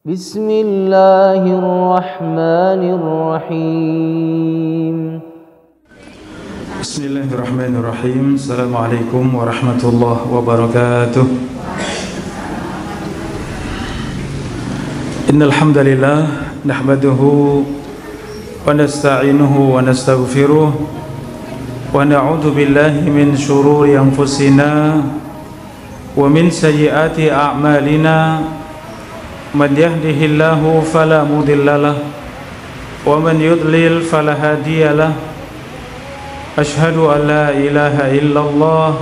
Bismillahirrahmanirrahim. Bismillahirrahmanirrahim. Assalamualaikum warahmatullahi wabarakatuh. Innal hamdalillah nahmaduhu wa nasta'inuhu wa nastaghfiruh wa na'udzu billahi min shururi anfusina wa min sayyiati a'malina. Man yahdihillahu fala mudhillalah wa man yudlil fala hadiyalah. Ashhadu an la ilaha illallah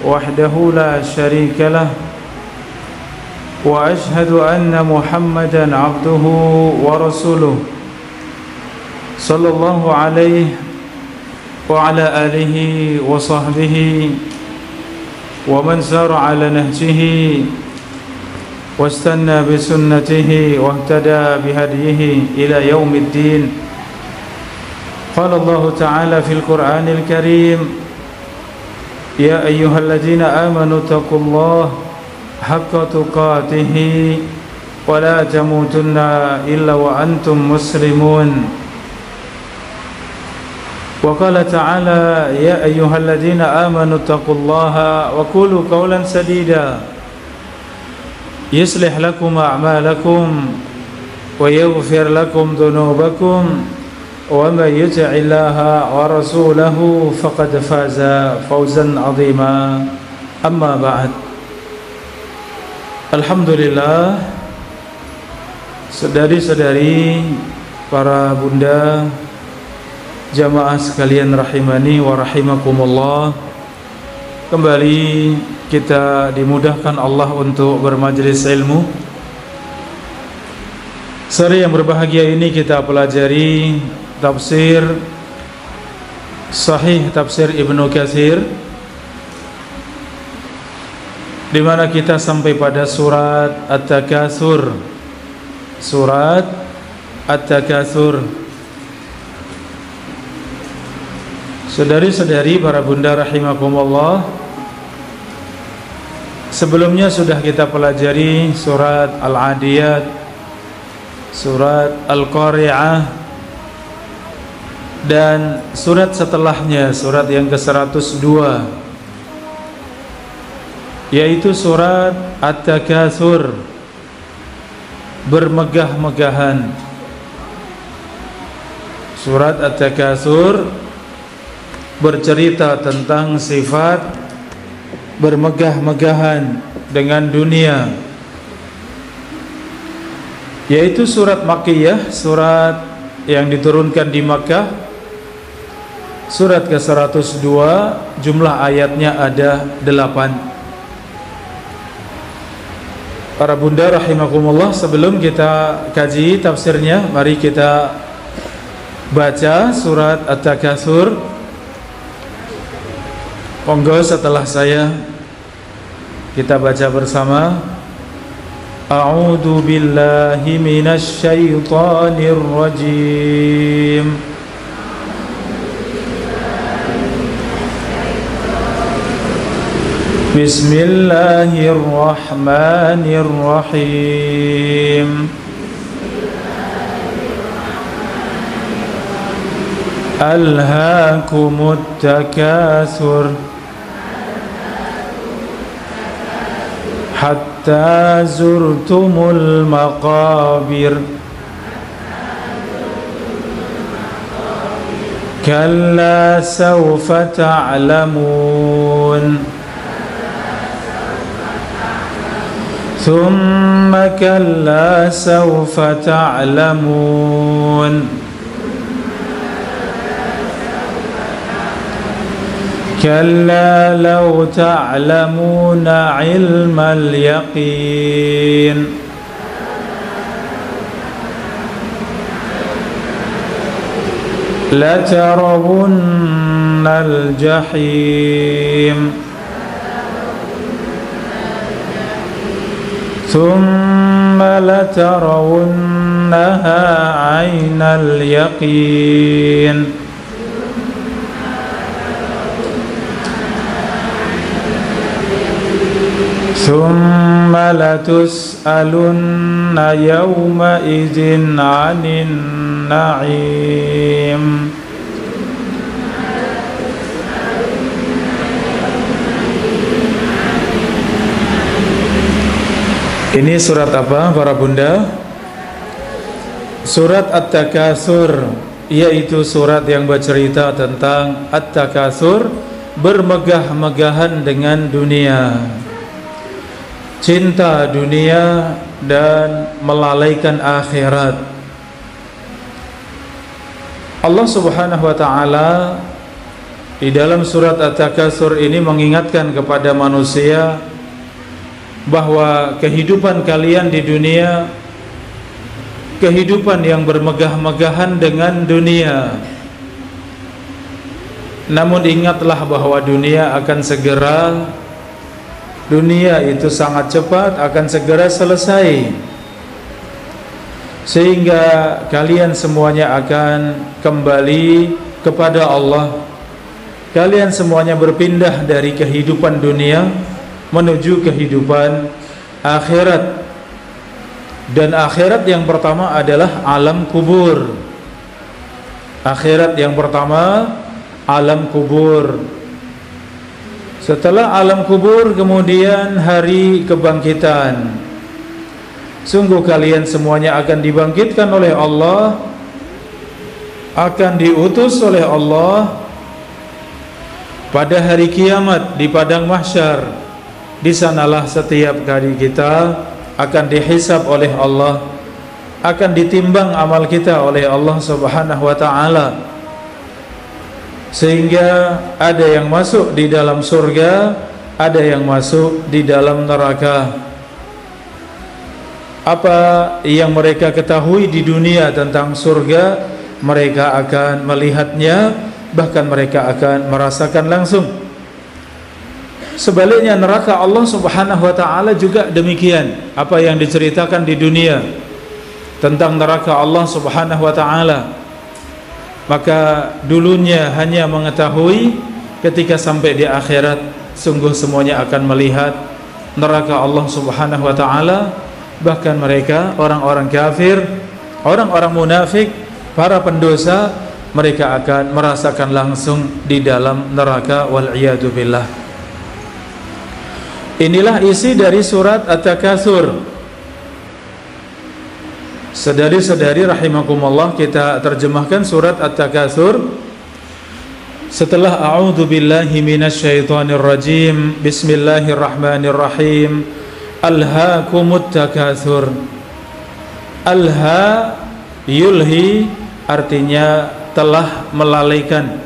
wahdahu la syarikalah wa ashhadu anna Muhammadan abduhu wa rasuluh sallallahu alaihi wa ala alihi wa sahbihi wa man sara ala nahjihi واستنى بسنته واهتدى بهديه إلى يوم الدين. قال الله تعالى في القرآن الكريم: يا أيها الذين آمنوا اتقوا الله حق تقاته ولا تموتن إلا وأنتم مسلمون. وقال تعالى: يا أيها الذين آمنوا اتقوا الله وقولوا قولا سديدا يصلح لكم أعمالكم ويغفر لكم ذنوبكم ومن يطع الله ورسوله فقد فاز فوزا عظيما. أما بعد. Alhamdulillah, saudari-saudari, para bunda, jamaah sekalian rahimani wa rahimakumullah, kembali kita dimudahkan Allah untuk bermajelis ilmu. Sore yang berbahagia ini kita pelajari tafsir Sahih Tafsir Ibnu Katsir, di mana kita sampai pada surat At-Takatsur. Surat At-Takatsur. Saudari-saudari, para bunda rahimakumullah, sebelumnya sudah kita pelajari surat Al-Adiyat, surat Al-Qari'ah, dan surat setelahnya, surat yang ke-102, yaitu surat At-Takatsur, bermegah-megahan. Surat At-Takatsur bercerita tentang sifat bermegah-megahan dengan dunia, yaitu surat Makkiyah, surat yang diturunkan di Makkah, surat ke-102, jumlah ayatnya ada 8. Para bunda rahimakumullah, sebelum kita kaji tafsirnya, mari kita baca surat At-Takatsur. Monggo setelah saya kita baca bersama. A'udzu billahi minasy syaithanir rajim. Bismillahirrahmanirrahim. Alhaakumut takatsur hatta zurtumul maqabir kalla sawfa ta'lamun thumma kalla sawfa ta'lamun كلا لو تعلمون علم اليقين لترون الجحيم ثم لترونها عين اليقين Thumma latus'alunna yawma idzin 'anin na'im. Ini surat apa para bunda? Surat At-Takatsur, yaitu surat yang bercerita tentang At-Takatsur, bermegah-megahan dengan dunia, cinta dunia dan melalaikan akhirat. Allah Subhanahu wa ta'ala di dalam surat At-Takatsur ini mengingatkan kepada manusia bahwa kehidupan kalian di dunia, kehidupan yang bermegah-megahan dengan dunia. Namun ingatlah bahwa dunia akan segera, dunia itu sangat cepat akan segera selesai, sehingga kalian semuanya akan kembali kepada Allah. Kalian semuanya berpindah dari kehidupan dunia menuju kehidupan akhirat. Dan akhirat yang pertama adalah alam kubur. Akhirat yang pertama alam kubur. Setelah alam kubur kemudian hari kebangkitan. Sungguh kalian semuanya akan dibangkitkan oleh Allah, akan diutus oleh Allah pada hari kiamat di padang mahsyar. Di sanalah setiap kali kita akan dihisab oleh Allah, akan ditimbang amal kita oleh Allah Subhanahu wa ta'ala, sehingga ada yang masuk di dalam surga, ada yang masuk di dalam neraka. Apa yang mereka ketahui di dunia tentang surga, mereka akan melihatnya, bahkan mereka akan merasakan langsung. Sebaliknya neraka, Allah Subhanahu wa ta'ala juga demikian. Apa yang diceritakan di dunia tentang neraka Allah Subhanahu wa ta'ala, maka dulunya hanya mengetahui, ketika sampai di akhirat sungguh semuanya akan melihat neraka Allah Subhanahu wa ta'ala. Bahkan mereka, orang-orang kafir, orang-orang munafik, para pendosa, mereka akan merasakan langsung di dalam neraka, wal-iyadu billah. Inilah isi dari surat At-Takatsur. Saudari-saudari rahimakumullah, kita terjemahkan surat At-Takatsur setelah a'udzu billahi minasyaitonir rajim. Bismillahirrahmanirrahim. Alhaakumut takatsur. Alha yulhi artinya telah melalaikan.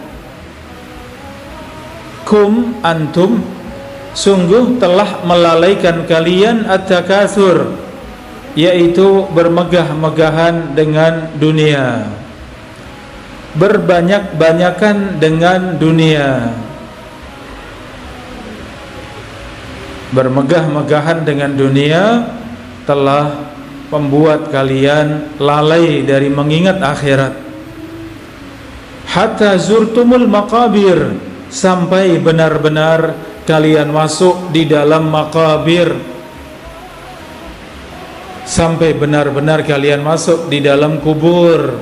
Kum antum, sungguh telah melalaikan kalian at-takatsur, yaitu bermegah-megahan dengan dunia, berbanyak-banyakan dengan dunia. Bermegah-megahan dengan dunia telah membuat kalian lalai dari mengingat akhirat. Hatta zurtumul maqabir, sampai benar-benar kalian masuk di dalam maqabir, sampai benar-benar kalian masuk di dalam kubur.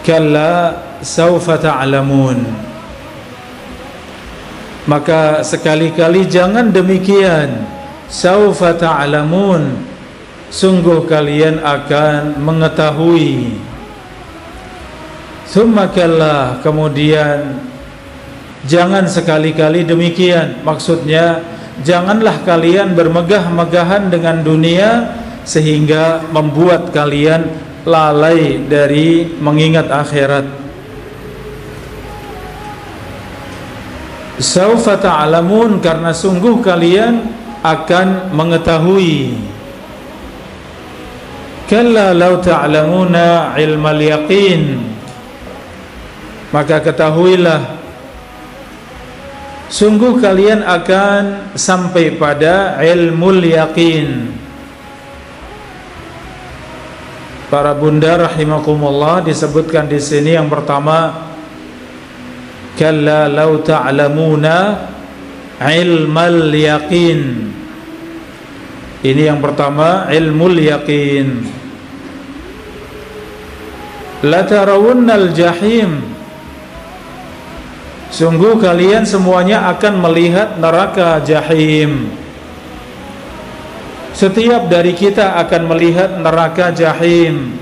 Kalla saufa ta'lamun, maka sekali-kali jangan demikian. Saufa ta'lamun, sungguh kalian akan mengetahui. Tsumma kalla, kemudian jangan sekali-kali demikian. Maksudnya janganlah kalian bermegah-megahan dengan dunia sehingga membuat kalian lalai dari mengingat akhirat. Saufa ta'lamun, karena sungguh kalian akan mengetahui. Kalla law ta'lamuna ilmal yaqin, maka ketahuilah sungguh kalian akan sampai pada ilmul yaqin. Para bunda rahimakumullah, disebutkan di sini yang pertama, kalla law ta'lamuna ilmal yaqin, Ini yang pertama, ilmul yaqin. La tarawunnal jahim. Sungguh kalian semuanya akan melihat neraka jahim. Setiap dari kita akan melihat neraka jahim.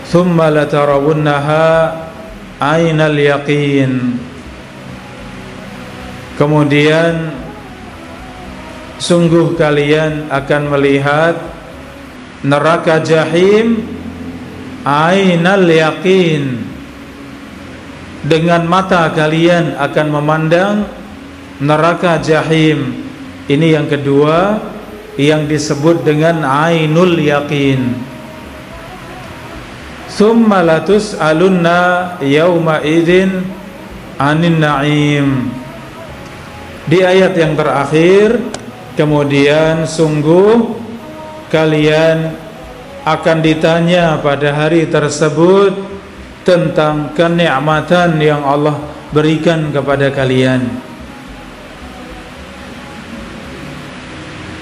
Thumma la tarawunnaha ainal yaqin. Kemudian sungguh kalian akan melihat neraka jahim ainal yaqin. Dengan mata kalian akan memandang neraka jahim. Ini yang kedua yang disebut dengan ainul yaqin. Tsumma latus'alunna yauma idzin 'anin na'im. Di ayat yang terakhir, kemudian sungguh kalian akan ditanya pada hari tersebut tentang kenikmatan yang Allah berikan kepada kalian.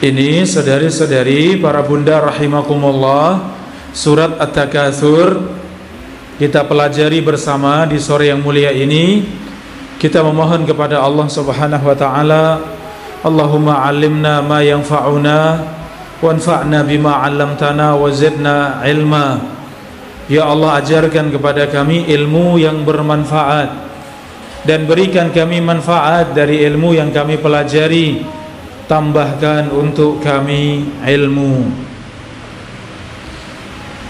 Ini saudari-saudari, para bunda rahimakumullah, surat At-Takatsur kita pelajari bersama di sore yang mulia ini. Kita memohon kepada Allah Subhanahu wa taala, Allahumma 'allimna ma yanfa'una wanfa'na bima 'allamtana wa zidna ilma. Ya Allah, ajarkan kepada kami ilmu yang bermanfaat dan berikan kami manfaat dari ilmu yang kami pelajari. Tambahkan untuk kami ilmu.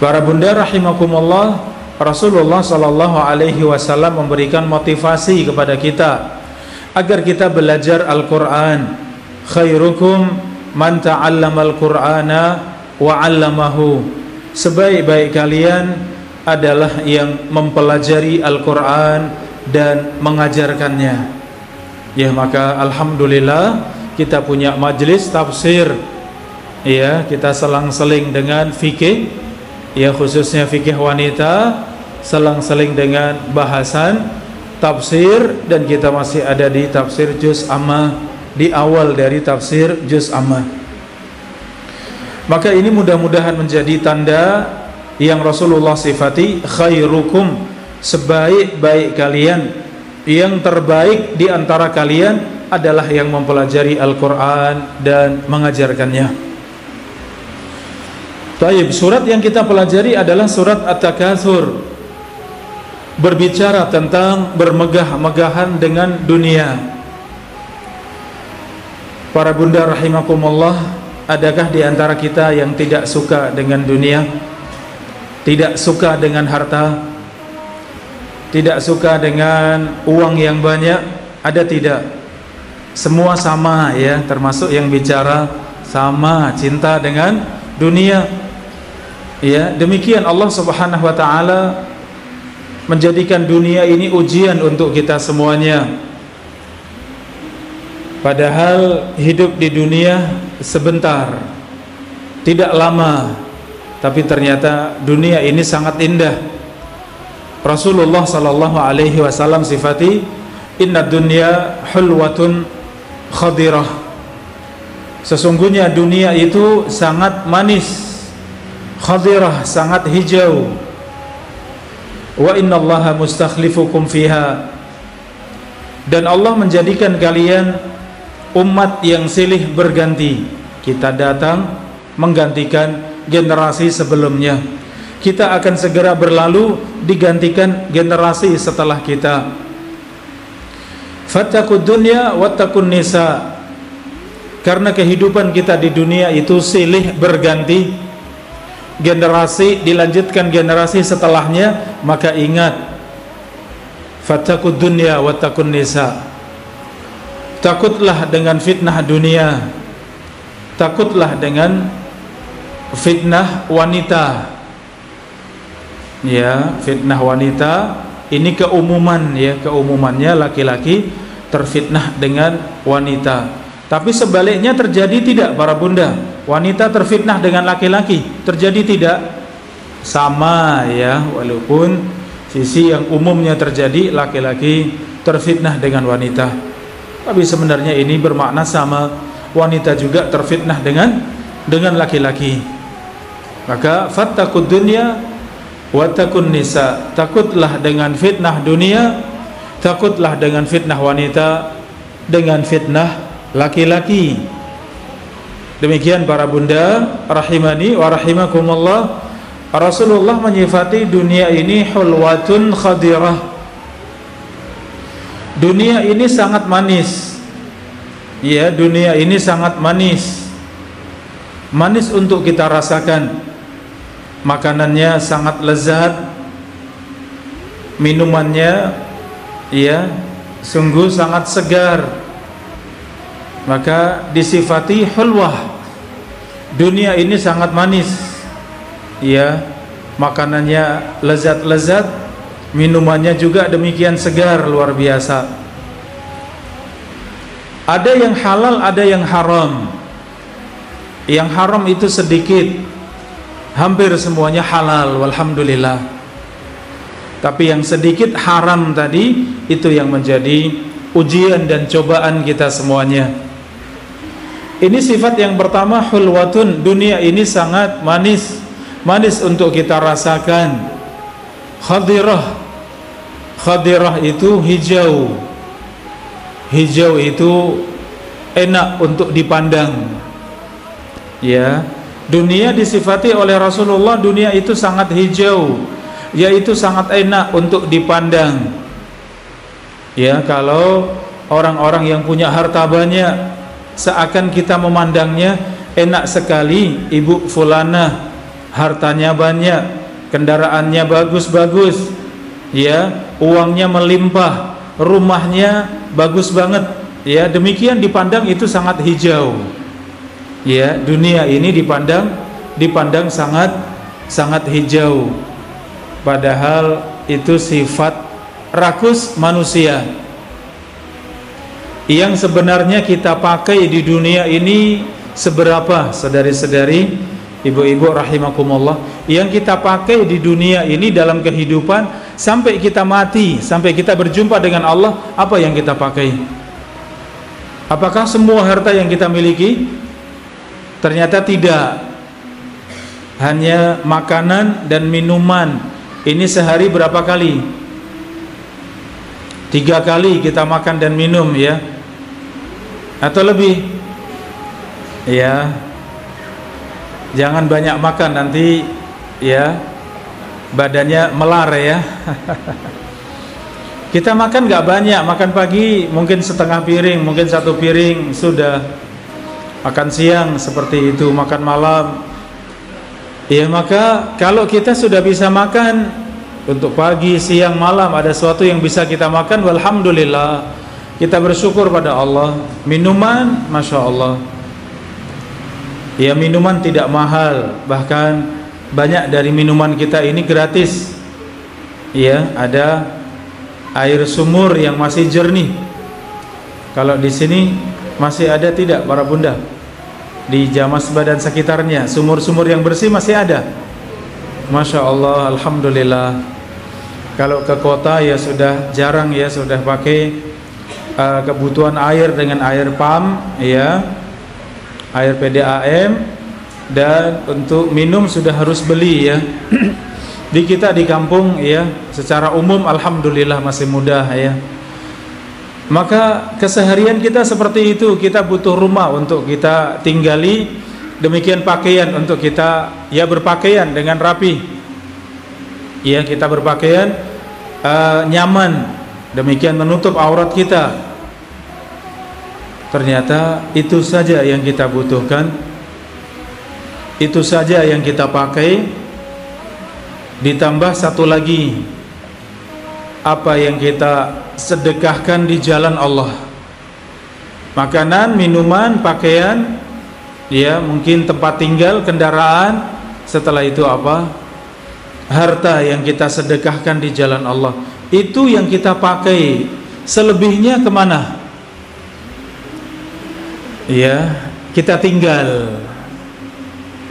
Para bunda rahimakumullah, Rasulullah sallallahu alaihi wasallam memberikan motivasi kepada kita agar kita belajar Al-Qur'an. Khairukum man ta'allamal Qur'ana wa 'allamahu. Sebaik-baik kalian adalah yang mempelajari Al-Qur'an dan mengajarkannya. Ya, maka alhamdulillah kita punya majelis tafsir. Ya, kita selang-seling dengan fikih, ya khususnya fikih wanita, selang-seling dengan bahasan tafsir, dan kita masih ada di tafsir juz amma, di awal dari tafsir juz amma. Maka ini mudah-mudahan menjadi tanda yang Rasulullah sifati, khairukum, sebaik-baik kalian, yang terbaik di antara kalian adalah yang mempelajari Al-Quran dan mengajarkannya. Taib, surat yang kita pelajari adalah surat At-Takatsur, berbicara tentang bermegah-megahan dengan dunia. Para bunda rahimakumullah, adakah di antara kita yang tidak suka dengan dunia? Tidak suka dengan harta? Tidak suka dengan uang yang banyak? Ada tidak? Semua sama ya, termasuk yang bicara sama cinta dengan dunia. Ya, demikian Allah Subhanahu wa taala menjadikan dunia ini ujian untuk kita semuanya. Padahal hidup di dunia sebentar, tidak lama, tapi ternyata dunia ini sangat indah. Rasulullah sallallahu alaihi wasallam sifati, inna dunya hulwatun khadirah. Sesungguhnya dunia itu sangat manis, khadirah, sangat hijau. Wa innallaha mustakhlifukum fiha. Dan Allah menjadikan kalian umat yang silih berganti. Kita datang menggantikan generasi sebelumnya. Kita akan segera berlalu, digantikan generasi setelah kita. Fattaqud dunya wattaqun nisa. Karena kehidupan kita di dunia itu silih berganti, generasi dilanjutkan generasi setelahnya, maka ingat, fattaqud dunya wattaqun nisa. Takutlah dengan fitnah dunia, takutlah dengan fitnah wanita. Ya, fitnah wanita ini keumuman ya, keumumannya laki-laki terfitnah dengan wanita. Tapi sebaliknya terjadi tidak para bunda? Wanita terfitnah dengan laki-laki, terjadi tidak? Sama ya, walaupun sisi yang umumnya terjadi laki-laki terfitnah dengan wanita, tapi sebenarnya ini bermakna sama. wanita juga terfitnah dengan laki-laki. Maka fattaqud dunya wattaqun nisa, takutlah dengan fitnah dunia, takutlah dengan fitnah wanita, dengan fitnah laki-laki. Demikian para bunda rahimani wa rahimakumullah, Rasulullah menyifati dunia ini hulwatun khadirah. Dunia ini sangat manis. Ya, dunia ini sangat manis. Manis untuk kita rasakan. Makanannya sangat lezat, minumannya ya sungguh sangat segar. Maka disifati hulwah. Dunia ini sangat manis. Ya, makanannya lezat-lezat, minumannya juga demikian segar, luar biasa. Ada yang halal, ada yang haram. Yang haram itu sedikit, hampir semuanya halal, walhamdulillah. Tapi yang sedikit haram tadi, itu yang menjadi ujian dan cobaan kita semuanya. Ini sifat yang pertama, hulwatun. Dunia ini sangat manis, manis untuk kita rasakan. Khadirah, khadirah itu hijau. Hijau itu enak untuk dipandang. Ya, dunia disifati oleh Rasulullah, dunia itu sangat hijau, yaitu sangat enak untuk dipandang. Ya, kalau orang-orang yang punya harta banyak, seakan kita memandangnya enak sekali. Ibu fulana hartanya banyak, kendaraannya bagus-bagus, ya, uangnya melimpah, rumahnya bagus banget. Ya, demikian dipandang itu sangat hijau. Ya, dunia ini dipandang sangat hijau. Padahal itu sifat rakus manusia. Yang sebenarnya kita pakai di dunia ini seberapa, saudari-saudari, ibu-ibu rahimakumullah? Yang kita pakai di dunia ini dalam kehidupan sampai kita mati, sampai kita berjumpa dengan Allah, apa yang kita pakai? Apakah semua harta yang kita miliki? Ternyata tidak. Hanya makanan dan minuman. Ini sehari berapa kali? 3 kali kita makan dan minum, ya, atau lebih. Ya, jangan banyak makan, nanti ya badannya melar, ya. Kita makan gak banyak, makan pagi mungkin setengah piring, mungkin 1 piring sudah. Makan siang seperti itu, makan malam. Ya, maka kalau kita sudah bisa makan untuk pagi, siang, malam, ada sesuatu yang bisa kita makan, walhamdulillah, kita bersyukur pada Allah. Minuman, masya Allah, ya, minuman tidak mahal, bahkan banyak dari minuman kita ini gratis. Ya, ada air sumur yang masih jernih. Kalau di sini masih ada tidak para bunda? Di Jamasba dan sekitarnya sumur-sumur yang bersih masih ada, masya Allah, alhamdulillah. Kalau ke kota ya sudah jarang, ya, sudah pakai kebutuhan air dengan air pam, ya, air PDAM, dan untuk minum sudah harus beli, ya. Di kita di kampung, ya, secara umum alhamdulillah masih mudah, ya. Maka keseharian kita seperti itu, kita butuh rumah untuk kita tinggali, demikian pakaian untuk kita, ya, berpakaian dengan rapi, ya, kita berpakaian nyaman, demikian menutup aurat kita. Ternyata itu saja yang kita butuhkan, itu saja yang kita pakai, ditambah satu lagi, apa yang kita sedekahkan di jalan Allah. Makanan, minuman, pakaian, ya, mungkin tempat tinggal, kendaraan. Setelah itu apa? Harta yang kita sedekahkan di jalan Allah. Itu yang kita pakai. Selebihnya kemana? Ya, kita tinggal.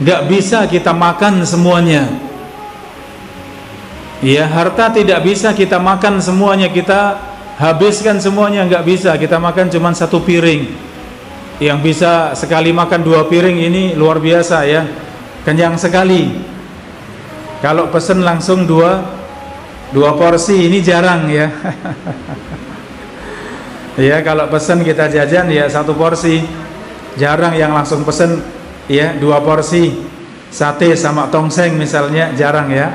Gak bisa kita makan semuanya. Ya, harta tidak bisa kita makan semuanya, kita habiskan semuanya, nggak bisa. Kita makan cuma 1 piring. yang bisa sekali makan 2 piring ini luar biasa ya, kenyang sekali. Kalau pesen langsung dua porsi ini jarang ya. Ya, kalau pesen kita jajan ya 1 porsi, jarang yang langsung pesen ya 2 porsi sate sama tongseng misalnya, jarang ya.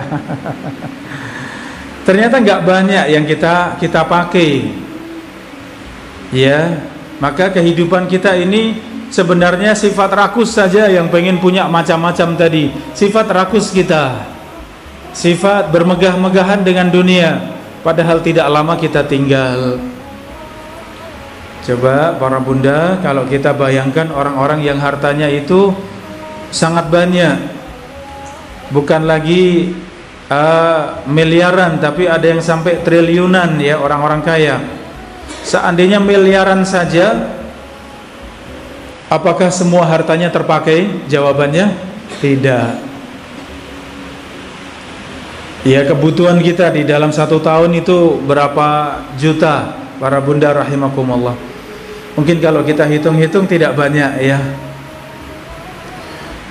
Ternyata nggak banyak yang kita pakai ya. Maka kehidupan kita ini sebenarnya sifat rakus saja yang pengen punya macam-macam tadi, sifat rakus kita, sifat bermegah-megahan dengan dunia, padahal tidak lama kita tinggal. Coba para bunda, kalau kita bayangkan orang-orang yang hartanya itu sangat banyak, bukan lagi miliaran, tapi ada yang sampai triliunan ya, orang-orang kaya. Seandainya miliaran saja, apakah semua hartanya terpakai? Jawabannya tidak. Ya, kebutuhan kita di dalam 1 tahun itu berapa juta para bunda rahimakumullah. Mungkin kalau kita hitung-hitung tidak banyak ya.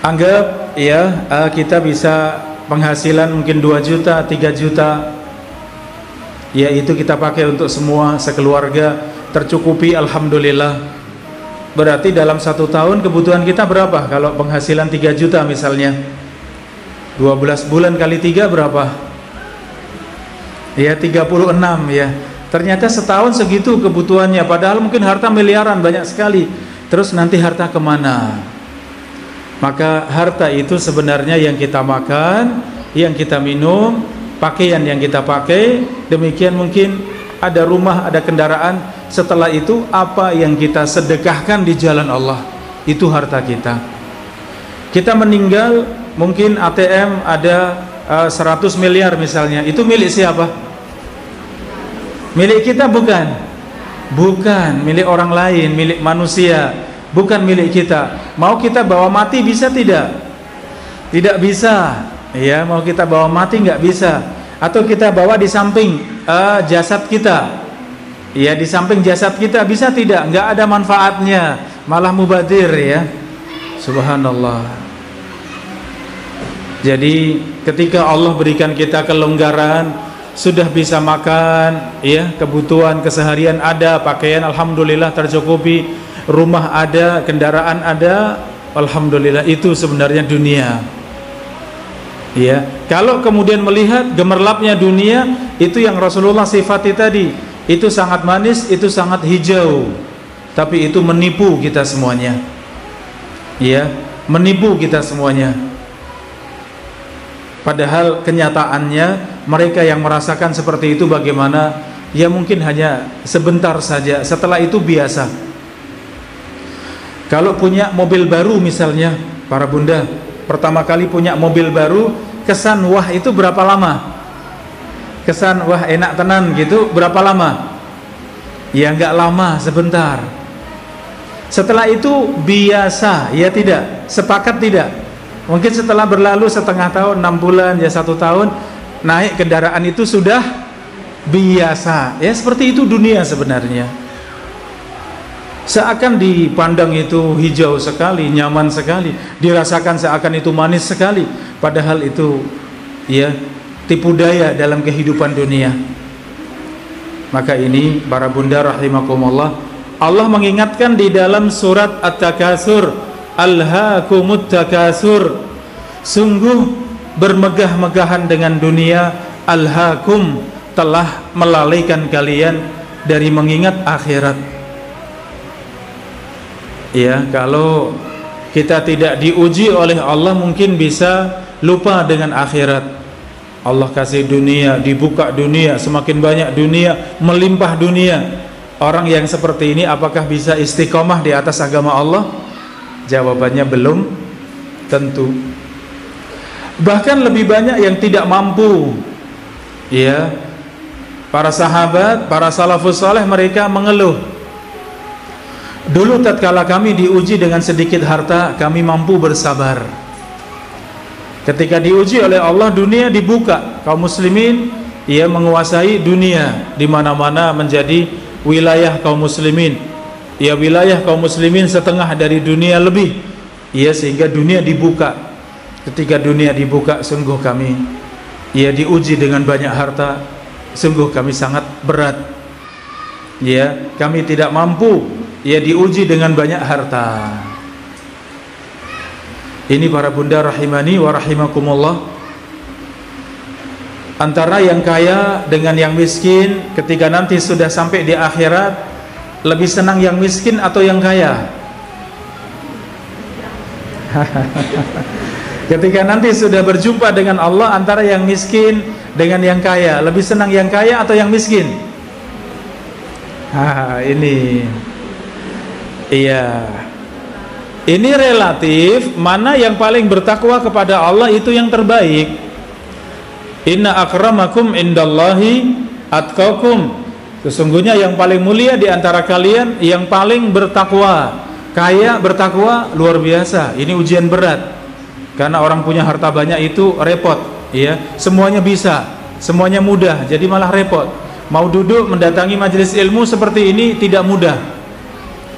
Anggap ya kita bisa penghasilan mungkin 2 juta, 3 juta, ya itu kita pakai untuk semua sekeluarga, tercukupi alhamdulillah. Berarti dalam 1 tahun kebutuhan kita berapa? Kalau penghasilan 3 juta misalnya, 12 bulan kali 3 berapa? Ya 36 ya. Ternyata setahun segitu kebutuhannya, padahal mungkin harta miliaran, banyak sekali. Terus nanti harta kemana? Maka harta itu sebenarnya yang kita makan, yang kita minum, pakaian yang kita pakai, demikian mungkin ada rumah, ada kendaraan. Setelah itu apa yang kita sedekahkan di jalan Allah, itu harta kita. Kita meninggal, mungkin ATM ada 100 miliar misalnya, itu milik siapa? Milik kita bukan? Bukan, milik orang lain, milik manusia, bukan milik kita. Mau kita bawa mati bisa tidak? Tidak bisa. Ya, mau kita bawa mati nggak bisa. Atau kita bawa di samping jasad kita. Ya, di samping jasad kita bisa tidak? Nggak ada manfaatnya, malah mubadir ya. Subhanallah. Jadi ketika Allah berikan kita kelonggaran, sudah bisa makan ya, kebutuhan keseharian ada, pakaian alhamdulillah tercukupi, rumah ada, kendaraan ada, alhamdulillah, itu sebenarnya dunia. Ya, kalau kemudian melihat gemerlapnya dunia, itu yang Rasulullah sifati tadi, itu sangat manis, itu sangat hijau, tapi itu menipu kita semuanya. Ya, menipu kita semuanya. Padahal kenyataannya mereka yang merasakan seperti itu bagaimana? Ya mungkin hanya sebentar saja, setelah itu biasa. Kalau punya mobil baru misalnya, para bunda, pertama kali punya mobil baru, kesan wah itu berapa lama? Kesan wah enak tenan gitu, berapa lama? Ya nggak lama, sebentar. Setelah itu biasa, ya tidak? Sepakat tidak? Mungkin setelah berlalu setengah tahun, 6 bulan, ya 1 tahun, naik kendaraan itu sudah biasa. Ya seperti itu dunia sebenarnya. Seakan dipandang itu hijau sekali, nyaman sekali, dirasakan seakan itu manis sekali, padahal itu ya tipu daya dalam kehidupan dunia. Maka ini para bunda rahimakumullah, Allah mengingatkan di dalam surat At-Takatsur, Alhaakumut takasur, sungguh bermegah-megahan dengan dunia, alhaakum, telah melalaikan kalian dari mengingat akhirat. Ya, kalau kita tidak diuji oleh Allah mungkin bisa lupa dengan akhirat. Allah kasih dunia, dibuka dunia, semakin banyak dunia, melimpah dunia. Orang yang seperti ini apakah bisa istiqomah di atas agama Allah? Jawabannya belum tentu. Bahkan lebih banyak yang tidak mampu. Ya, para sahabat, para salafus saleh, mereka mengeluh, dulu tatkala kami diuji dengan sedikit harta, kami mampu bersabar. Ketika diuji oleh Allah, dunia dibuka, kaum muslimin ia menguasai dunia, di mana-mana menjadi wilayah kaum muslimin. ya wilayah kaum muslimin setengah dari dunia lebih, ya sehingga dunia dibuka. Ketika dunia dibuka, sungguh kami ya diuji dengan banyak harta, sungguh kami sangat berat, ya kami tidak mampu ya diuji dengan banyak harta. Ini para bunda rahimani wa rahimakumullah, antara yang kaya dengan yang miskin ketika nanti sudah sampai di akhirat, lebih senang yang miskin atau yang kaya? Ketika nanti sudah berjumpa dengan Allah, antara yang miskin dengan yang kaya, lebih senang yang kaya atau yang miskin? Ini iya, ini relatif, mana yang paling bertakwa kepada Allah itu yang terbaik. Inna akramakum indallahi atqakum, sesungguhnya yang paling mulia di antara kalian yang paling bertakwa. Kaya bertakwa luar biasa, ini ujian berat. Karena orang punya harta banyak itu repot, ya. Semuanya bisa, semuanya mudah, jadi malah repot. Mau duduk mendatangi majelis ilmu seperti ini tidak mudah.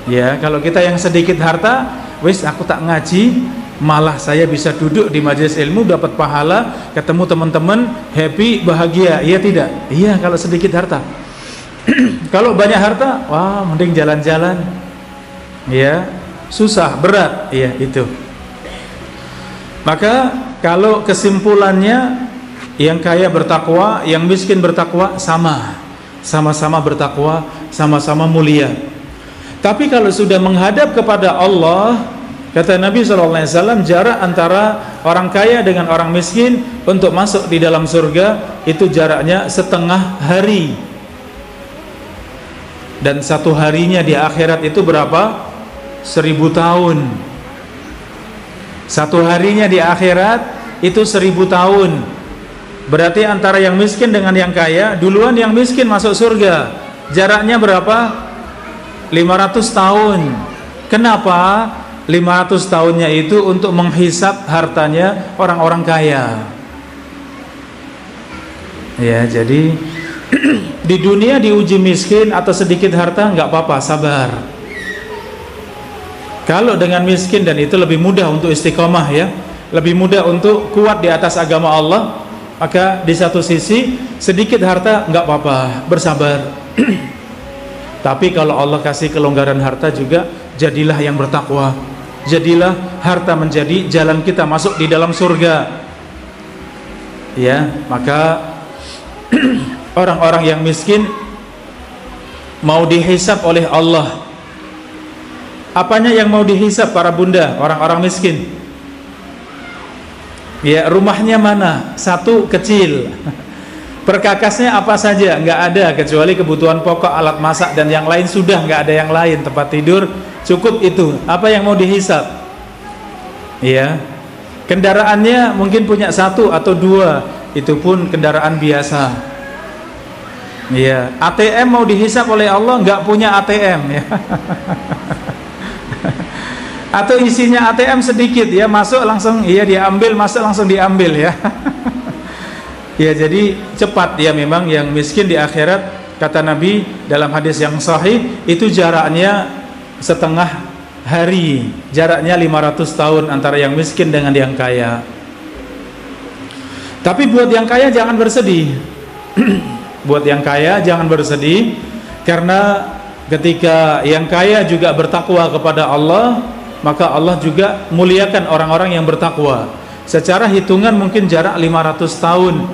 Ya, kalau kita yang sedikit harta, wis aku tak ngaji, malah saya bisa duduk di majelis ilmu dapat pahala, ketemu teman-teman, happy, bahagia. Iya tidak? Iya, kalau sedikit harta. Kalau banyak harta, wah mending jalan-jalan. Ya, susah, berat, ya itu. Maka kalau kesimpulannya, yang kaya bertakwa, yang miskin bertakwa, sama-sama bertakwa, sama-sama mulia. Tapi kalau sudah menghadap kepada Allah, kata Nabi SAW, jarak antara orang kaya dengan orang miskin untuk masuk di dalam surga itu jaraknya setengah hari. Dan satu harinya di akhirat itu berapa? 1000 tahun. Satu harinya di akhirat itu 1000 tahun. Berarti antara yang miskin dengan yang kaya, duluan yang miskin masuk surga. Jaraknya berapa? 500 tahun. Kenapa? 500 tahunnya itu untuk menghisap hartanya orang-orang kaya. Ya, jadi di dunia diuji miskin atau sedikit harta, nggak apa-apa, sabar. Kalau dengan miskin, dan itu lebih mudah untuk istiqomah, ya, lebih mudah untuk kuat di atas agama Allah, maka di satu sisi sedikit harta nggak apa-apa, bersabar. Tapi kalau Allah kasih kelonggaran harta juga, jadilah yang bertakwa. Jadilah harta menjadi jalan kita masuk di dalam surga. Ya, maka orang-orang yang miskin mau dihisab oleh Allah. Apanya yang mau dihisab para bunda, orang-orang miskin? Ya, rumahnya mana? Satu, kecil. Perkakasnya apa saja? Nggak ada, kecuali kebutuhan pokok, alat masak, dan yang lain sudah nggak ada yang lain. Tempat tidur, cukup itu. Apa yang mau dihisab? Ya, kendaraannya mungkin punya 1 atau 2, itu pun kendaraan biasa. Ya, ATM mau dihisab oleh Allah, nggak punya ATM, ya. Atau isinya ATM sedikit, ya, masuk langsung, iya diambil, masuk langsung diambil, ya. Ya, jadi cepat, ya. Memang yang miskin di akhirat, kata Nabi dalam hadis yang sahih, itu jaraknya setengah hari, jaraknya 500 tahun antara yang miskin dengan yang kaya. Tapi buat yang kaya jangan bersedih. Buat yang kaya jangan bersedih, karena ketika yang kaya juga bertakwa kepada Allah, maka Allah juga muliakan orang-orang yang bertakwa. Secara hitungan mungkin jarak 500 tahun,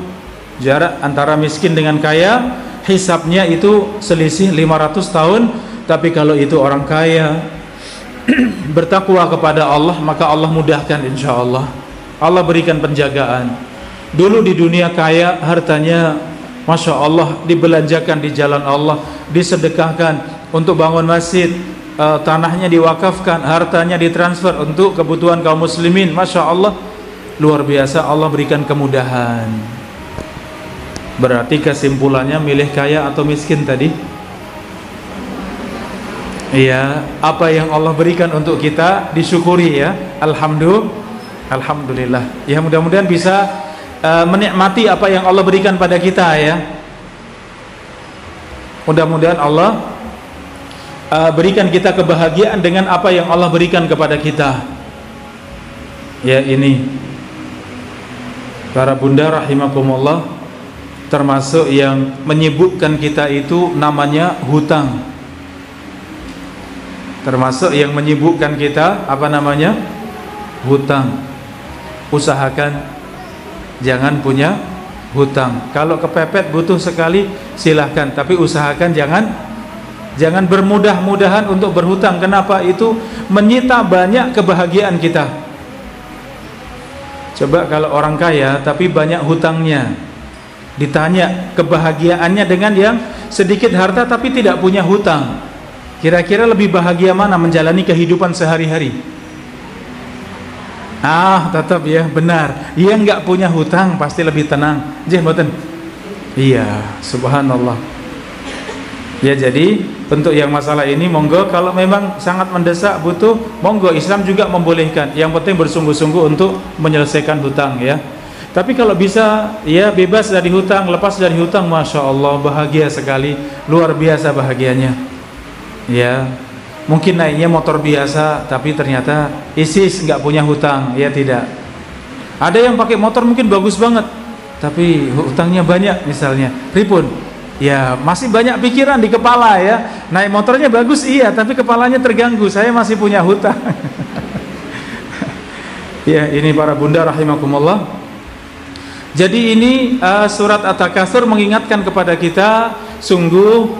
jarak antara miskin dengan kaya, hisabnya itu selisih 500 tahun. Tapi kalau itu orang kaya bertakwa kepada Allah, maka Allah mudahkan, insya Allah. Allah berikan penjagaan. Dulu di dunia kaya, hartanya Masya Allah dibelanjakan di jalan Allah, disedekahkan untuk bangun masjid, tanahnya diwakafkan, hartanya ditransfer untuk kebutuhan kaum muslimin. Masya Allah, luar biasa, Allah berikan kemudahan. Berarti kesimpulannya milih kaya atau miskin tadi? Iya, apa yang Allah berikan untuk kita disyukuri, ya. Alhamdulillah. Ya, mudah-mudahan bisa menikmati apa yang Allah berikan pada kita, ya. Mudah-mudahan Allah berikan kita kebahagiaan dengan apa yang Allah berikan kepada kita. Ya, ini para bunda rahimakumullah, termasuk yang menyibukkan kita itu namanya hutang. Termasuk yang menyibukkan kita apa namanya? Hutang. Usahakan jangan punya hutang. Kalau kepepet butuh sekali silahkan, tapi usahakan jangan bermudah-mudahan untuk berhutang. Kenapa? Itu menyita banyak kebahagiaan kita. Coba kalau orang kaya tapi banyak hutangnya, ditanya kebahagiaannya dengan yang sedikit harta tapi tidak punya hutang, kira-kira lebih bahagia mana menjalani kehidupan sehari-hari? Tetap ya, benar, yang nggak punya hutang pasti lebih tenang. Mboten? Iya, subhanallah. Ya, jadi untuk yang masalah ini monggo, kalau memang sangat mendesak butuh, monggo, Islam juga membolehkan. Yang penting bersungguh-sungguh untuk menyelesaikan hutang ya. Tapi kalau bisa ya bebas dari hutang, lepas dari hutang, masya Allah, bahagia sekali, luar biasa bahagianya. Ya, mungkin naiknya motor biasa, tapi ternyata ISIS nggak punya hutang, ya tidak. Ada yang pakai motor mungkin bagus banget, tapi hutangnya banyak misalnya, ribun. Ya, masih banyak pikiran di kepala ya. Naik motornya bagus iya, tapi kepalanya terganggu. Saya masih punya hutang. Ya, ini para bunda rahimakumullah. Jadi ini surat At-Takatsur mengingatkan kepada kita sungguh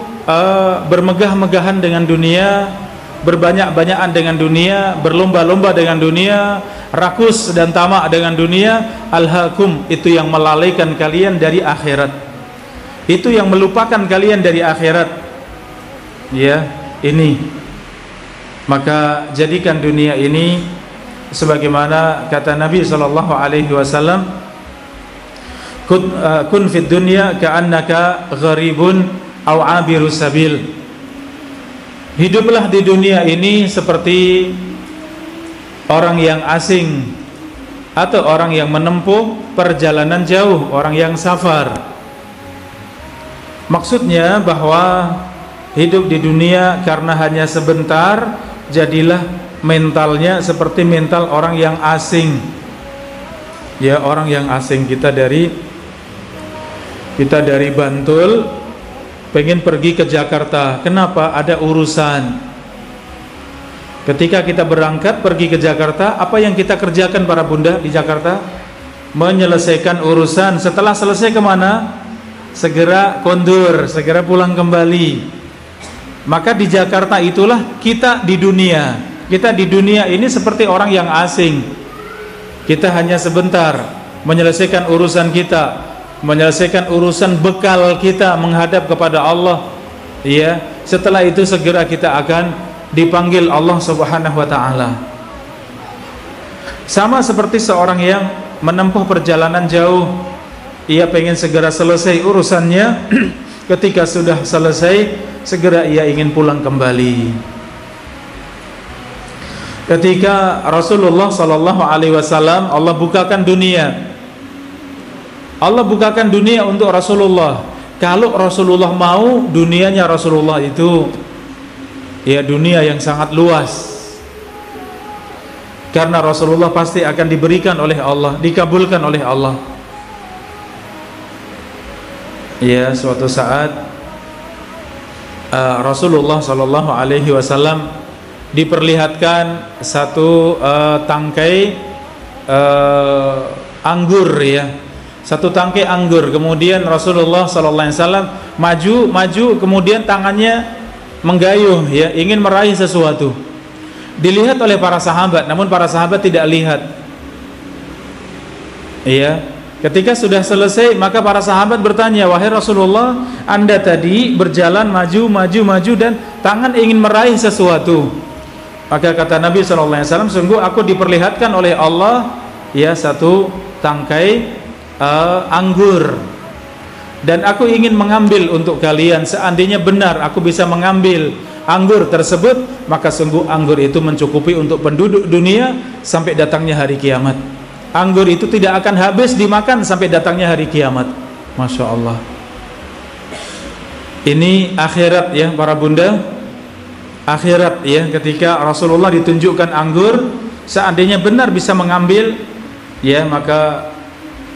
bermegah-megahan dengan dunia, berbanyak-banyakan dengan dunia, berlomba-lomba dengan dunia, rakus dan tamak dengan dunia. Alhaakum, itu yang melalaikan kalian dari akhirat. Itu yang melupakan kalian dari akhirat. Ya, ini. Maka jadikan dunia ini sebagaimana kata Nabi sallallahu alaihi wasallam, kun fid dunya ka'annaka gharibun aw 'abirus sabil. Hiduplah di dunia ini seperti orang yang asing atau orang yang menempuh perjalanan jauh, orang yang safar. Maksudnya bahwa hidup di dunia karena hanya sebentar, jadilah mentalnya seperti mental orang yang asing. Ya, orang yang asing. Kita dari Bantul pengen pergi ke Jakarta. Kenapa? Ada urusan. Ketika kita berangkat pergi ke Jakarta, apa yang kita kerjakan para bunda di Jakarta? Menyelesaikan urusan. Setelah selesai kemana? Segera kondur, segera pulang kembali. Maka di Jakarta itulah kita di dunia. Kita di dunia ini seperti orang yang asing. Kita hanya sebentar menyelesaikan urusan kita, menyelesaikan urusan bekal kita menghadap kepada Allah. Ya, setelah itu segera kita akan dipanggil Allah Subhanahu wa taala. Sama seperti seorang yang menempuh perjalanan jauh, ia pengen segera selesai urusannya. Ketika sudah selesai, segera ia ingin pulang kembali. Ketika Rasulullah sallallahu alaihi wasallam, Allah bukakan dunia. Allah bukakan dunia untuk Rasulullah. Kalau Rasulullah mau, dunianya Rasulullah itu ya dunia yang sangat luas. Karena Rasulullah pasti akan diberikan oleh Allah, dikabulkan oleh Allah. Ya, suatu saat Rasulullah sallallahu alaihi wasallam diperlihatkan satu tangkai anggur ya. Satu tangkai anggur. Kemudian Rasulullah sallallahu alaihi wasallam maju, kemudian tangannya menggayuh ya, ingin meraih sesuatu. Dilihat oleh para sahabat, namun para sahabat tidak lihat. Iya. Ketika sudah selesai, maka para sahabat bertanya, "Wahai Rasulullah, Anda tadi berjalan maju dan tangan ingin meraih sesuatu." Maka kata Nabi sallallahu alaihi wasallam, "Sungguh aku diperlihatkan oleh Allah ya satu tangkai anggur, dan aku ingin mengambil untuk kalian. Seandainya benar aku bisa mengambil anggur tersebut, maka sungguh anggur itu mencukupi untuk penduduk dunia sampai datangnya hari kiamat. Anggur itu tidak akan habis dimakan sampai datangnya hari kiamat." Masya Allah. Ini akhirat ya para bunda. akhirat ya, ketika Rasulullah ditunjukkan anggur, seandainya benar bisa mengambil ya, maka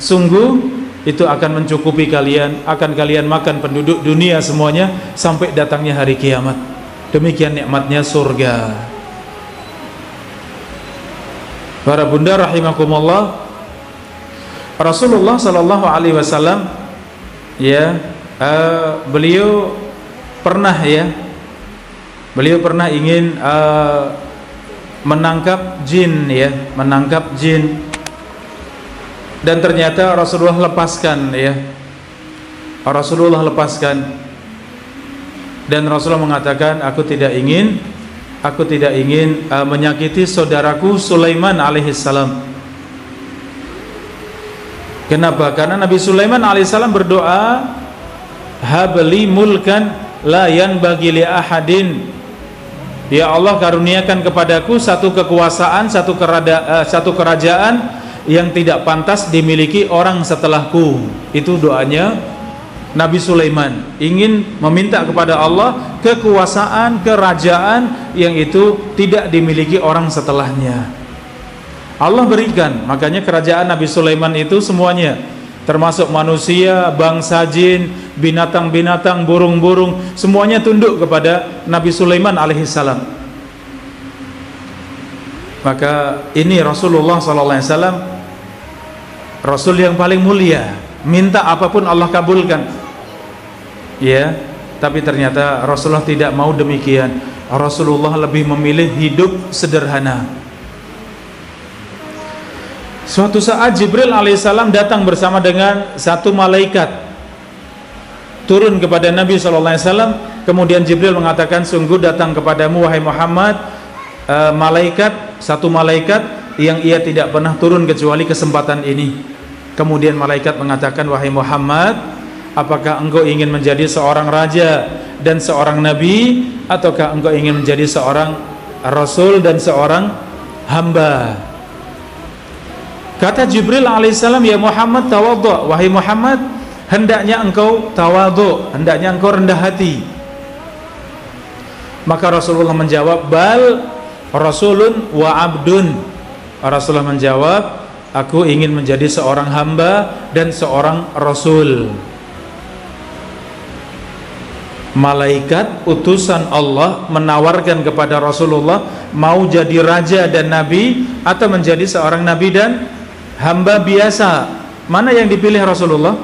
sungguh itu akan mencukupi kalian, akan kalian makan penduduk dunia semuanya sampai datangnya hari kiamat. Demikian nikmatnya surga. Para bunda rahimakumullah, Rasulullah sallallahu alaihi wasallam ya, beliau pernah ingin menangkap jin ya, menangkap jin, dan ternyata Rasulullah lepaskan ya, Rasulullah lepaskan, dan Rasulullah mengatakan, aku tidak ingin menyakiti saudaraku Sulaiman alaihissalam. Kenapa? Karena Nabi Sulaiman alaihissalam berdoa, habli mulkan la yanbaghi li ahadin, ya Allah karuniakan kepadaku satu kekuasaan, satu kerajaan yang tidak pantas dimiliki orang setelahku. Itu doanya Nabi Sulaiman, ingin meminta kepada Allah kekuasaan, kerajaan yang itu tidak dimiliki orang setelahnya. Allah berikan, makanya kerajaan Nabi Sulaiman itu semuanya, termasuk manusia, bangsa jin, binatang-binatang, burung-burung, semuanya tunduk kepada Nabi Sulaiman alaihissalam. Maka ini Rasulullah SAW, Rasul yang paling mulia, minta apapun Allah kabulkan ya. Tapi ternyata Rasulullah tidak mau demikian. Rasulullah lebih memilih hidup sederhana. Suatu saat Jibril alaihissalam datang bersama dengan satu malaikat, turun kepada Nabi SAW. Kemudian Jibril mengatakan, sungguh datang kepadamu wahai Muhammad satu malaikat yang ia tidak pernah turun kecuali kesempatan ini. Kemudian malaikat mengatakan, wahai Muhammad, apakah engkau ingin menjadi seorang raja dan seorang nabi, ataukah engkau ingin menjadi seorang rasul dan seorang hamba? Kata Jibril alaihissalam, ya Muhammad tawadhu, wahai Muhammad, hendaknya engkau tawadhu, hendaknya engkau rendah hati. Maka Rasulullah menjawab, bal rasulun wa abdun. Rasulullah menjawab, aku ingin menjadi seorang hamba dan seorang rasul. Malaikat utusan Allah menawarkan kepada Rasulullah mau jadi raja dan nabi atau menjadi seorang nabi dan hamba biasa. Mana yang dipilih Rasulullah?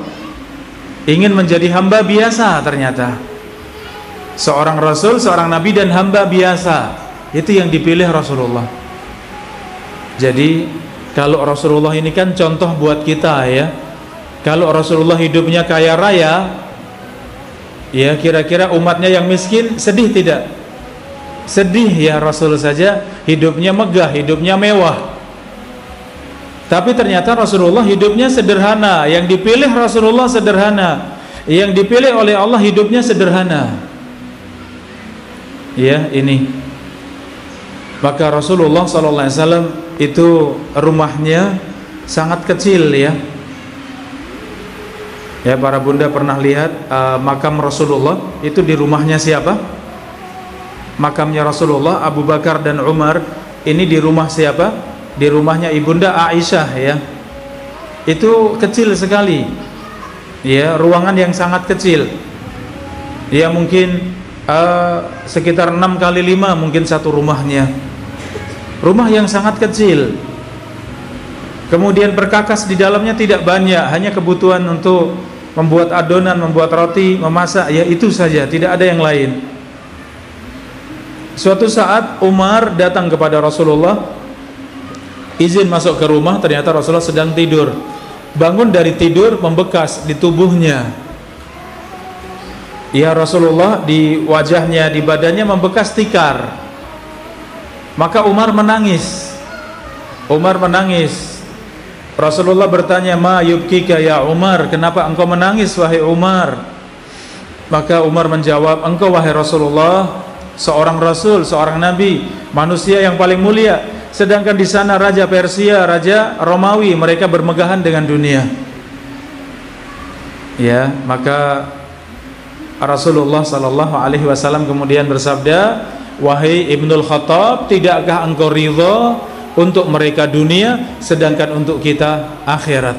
Ingin menjadi hamba biasa ternyata. Seorang rasul, seorang nabi dan hamba biasa, itu yang dipilih Rasulullah. Jadi kalau Rasulullah ini kan contoh buat kita ya. Kalau Rasulullah hidupnya kaya raya, ya kira-kira umatnya yang miskin sedih tidak? Sedih ya, Rasul saja hidupnya megah, hidupnya mewah. Tapi ternyata Rasulullah hidupnya sederhana. Yang dipilih Rasulullah sederhana, yang dipilih oleh Allah hidupnya sederhana. Ya ini. Maka Rasulullah SAW itu rumahnya sangat kecil ya. Ya, para bunda pernah lihat makam Rasulullah itu di rumahnya siapa? Makamnya Rasulullah, Abu Bakar dan Umar, ini di rumah siapa? Di rumahnya ibunda Aisyah ya. Itu kecil sekali. Ya, ruangan yang sangat kecil. Ya, mungkin sekitar 6 kali 5 mungkin satu rumahnya. Rumah yang sangat kecil. Kemudian perkakas di dalamnya tidak banyak, hanya kebutuhan untuk membuat adonan, membuat roti, memasak, ya itu saja, tidak ada yang lain. Suatu saat Umar datang kepada Rasulullah, izin masuk ke rumah, ternyata Rasulullah sedang tidur. Bangun dari tidur, membekas di tubuhnya. Ya Rasulullah, di wajahnya, di badannya membekas tikar. Maka Umar menangis. Umar menangis. Rasulullah bertanya, ma yubkika ya Umar, kenapa engkau menangis wahai Umar? Maka Umar menjawab, engkau wahai Rasulullah seorang rasul, seorang nabi, manusia yang paling mulia, sedangkan di sana raja Persia, raja Romawi, mereka bermegahan dengan dunia. Ya, maka Rasulullah sallallahu alaihi wasallam kemudian bersabda, wahai Ibnul Khattab, tidakkah engkau ridha untuk mereka dunia sedangkan untuk kita akhirat?